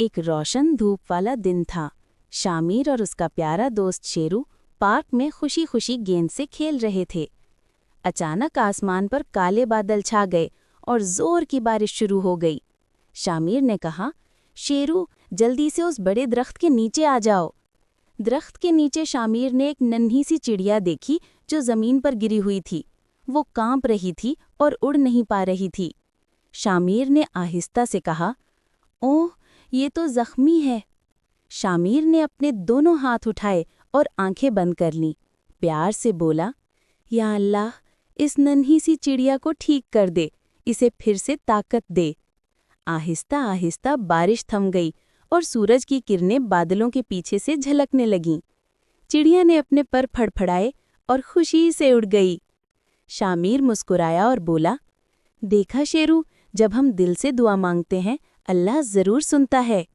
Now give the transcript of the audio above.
एक रोशन धूप वाला दिन था। शामिर और उसका प्यारा दोस्त शेरू पार्क में खुशी खुशी गेंद से खेल रहे थे। अचानक आसमान पर काले बादल छा गए और जोर की बारिश शुरू हो गई। शामिर ने कहा, शेरू जल्दी से उस बड़े दरख्त के नीचे आ जाओ। दरख्त के नीचे शामिर ने एक नन्ही सी चिड़िया देखी जो जमीन पर गिरी हुई थी। वो कांप रही थी और उड़ नहीं पा रही थी। शामिर ने आहिस्ता से कहा, ओह, ये तो जख्मी है। शामिर ने अपने दोनों हाथ उठाए और आंखें बंद कर लीं। प्यार से बोला, या अल्लाह, इस नन्ही सी चिड़िया को ठीक कर दे, इसे फिर से ताकत दे। आहिस्ता आहिस्ता बारिश थम गई और सूरज की किरणें बादलों के पीछे से झलकने लगीं। चिड़िया ने अपने पर फड़फड़ाए और खुशी से उड़ गई। शामिर मुस्कुराया और बोला, देखा शेरू, जब हम दिल से दुआ मांगते हैं, अल्लाह ज़रूर सुनता है।